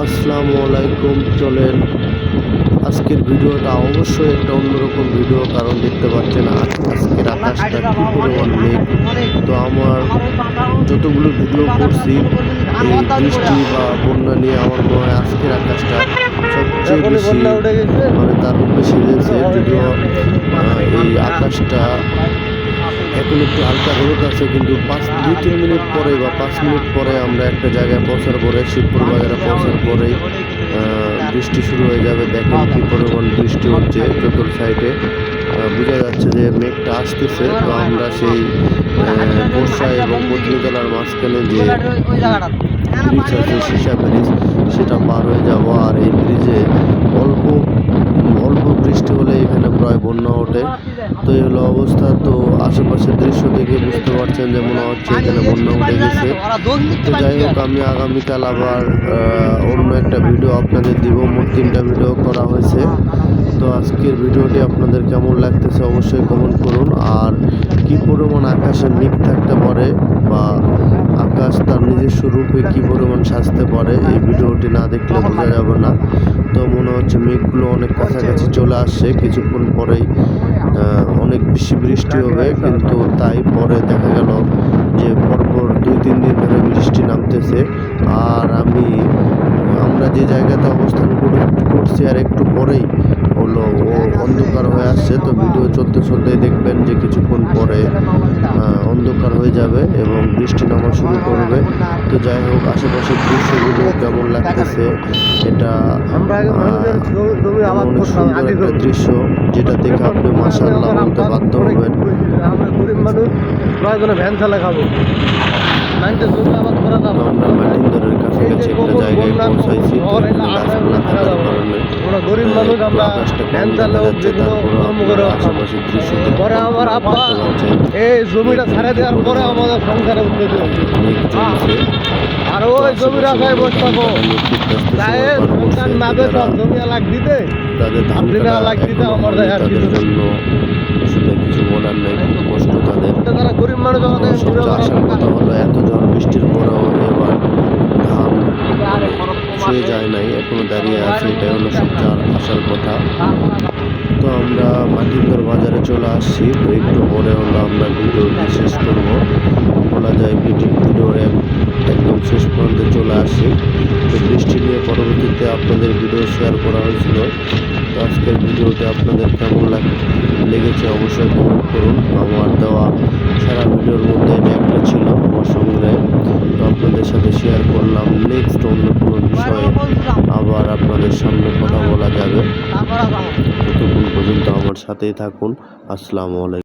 আসসালামু আলাইকুম। চলেন আজকের ভিডিওটা অবশ্যই একটা অন্যরকম ভিডিও, কারণ দেখতে পাচ্ছেন আজকের আকাশটা কি পরিমাণ মেঘ। তো আমার যতগুলো ভিডিও করছি এই বৃষ্টি বা বন্যা নিয়ে, আমার মনে হয় আজকের আকাশটা সবচেয়ে বেশি দারুণ বেশি হয়েছে। যদিও এই আকাশটা এখন একটু হালকা রোদ আছে, কিন্তু 2-3 মিনিট পরে বা 5 মিনিট পরে আমরা একটা জায়গায় পৌঁছার পরে, শিবপুর বাজারে পৌঁছার পরেই বৃষ্টি শুরু হয়ে যাবে। দেখেন কি পরিমাণ বৃষ্টি হচ্ছে চতুর সাইডে, বোঝা যাচ্ছে যে মেঘটা আসতেছে। তো আমরা সেই বর্ষা এবং পত্নীতলার মাঝখানে যে ব্রিজ আছে, সীসা ব্রিজ, সেটা পার হয়ে যাব। আর এই ব্রিজে অল্প অল্প বৃষ্টি হলে এখানে প্রায় বন্যা ওঠে। তো এই হলো অবস্থা। তো আশেপাশের দৃশ্য দেখে বুঝতে পারছেন যে মনে হচ্ছে এখানে বন্যা উঠে গেছে। তো যাই হোক, আমি আগামীকাল আবার অন্য একটা ভিডিও আপনাদের দিব। মোট 3টা ভিডিও করা হয়েছে। তো আজকের ভিডিওটি আপনাদের কেমন লাগতেছে অবশ্যই কমেন্ট করুন। আর কি পরিমাণ আকাশে মেঘ থাকতে পারে বা আকাশ তার নিজস্ব রূপে কি পরিমাণ সাজতে পারে, এই ভিডিওটি না দেখলে বোঝা যাবে না। তো মনে হচ্ছে মেঘগুলো অনেক কাছাকাছি চলে আসছে, কিছুক্ষণ পরেই অনেক বেশি বৃষ্টি হবে। কিন্তু তাই পরে দেখা গেল যে পরপর 2-3 দিন ধরে বৃষ্টি নামতেছে। আর আমরা যে জায়গাতে অবস্থান করছি আর একটু পরেই হলো অন্ধকার হয়ে আসছে। তো ভিডিও চলতে চলতেই দেখবেন যে কিছুক্ষণ পরে অন্ধকার হয়ে যাবে এবং বৃষ্টি নামা শুরু করবে। তো যাই হোক, আশেপাশের দৃশ্যগুলো কেমন লাগতেছে, এটা অনেক সুন্দর একটা দৃশ্য, যেটা দেখে আপনি মাশাআল্লাহ বলতে বাধ্য হবেন। আমরা গরিব মানুষ, প্রয়োজনে ভ্যান চালা খাবো। আমরা মাটিন্দরের কাছাকাছি একটা জায়গায় পৌঁছাইছি। তো এখানে গাছপালা থাকার কারণে আকাশটা কম দেখা যাচ্ছে। তারপরে আশেপাশের দৃশ্য পরে আমার আব্বা এই জমিটা ছেড়ে দেওয়ার পরে আমাদের সংসারে উঠতে মেঘ চলছে। আর ওই জমির আশায় বসে থাকো, জমি লাগ দিতে তাদের ধান কাটা আমার তাদের জন্য আসলে কিছু বলার নেই, খুব কষ্ট তাদের। তারা গরিব মানুষ সবচেয়ে আসার কথা হলো এত ঝড় বৃষ্টির পরেও এবার ধান ছুঁয়ে যায় নাই, এখনো দাঁড়িয়ে আছে। এটাই হলো সবচেয়ে আসার কথা। তো আমরা মাটিন্দর বাজারে চলে আসছি। তো একটু পরে হলো আমরা ভিডিওটি শেষ করব, বলা যায় ভিডিওর একদম শেষ পর্যন্ত চলে আসছি। তো বৃষ্টি নিয়ে পরবর্তীতে আপনাদের ভিডিও শেয়ার করা হয়েছিল। তো আজকের ভিডিওটি আপনাদের কেমন লেগেছে অবশ্যই কমেন্ট করুন। আমার দেওয়া সারা ভিডিওর মধ্যে এটা একটা ছিল আমার সংগ্রহে। তো আপনাদের সাথে শেয়ার করলাম। নেক্সট অন্য কোনো বিষয়ে আবার আপনাদের সামনে কথা বলা যাবে। ততক্ষণ পর্যন্ত আমার সাথেই থাকুন। আসসালামু আলাইকুম।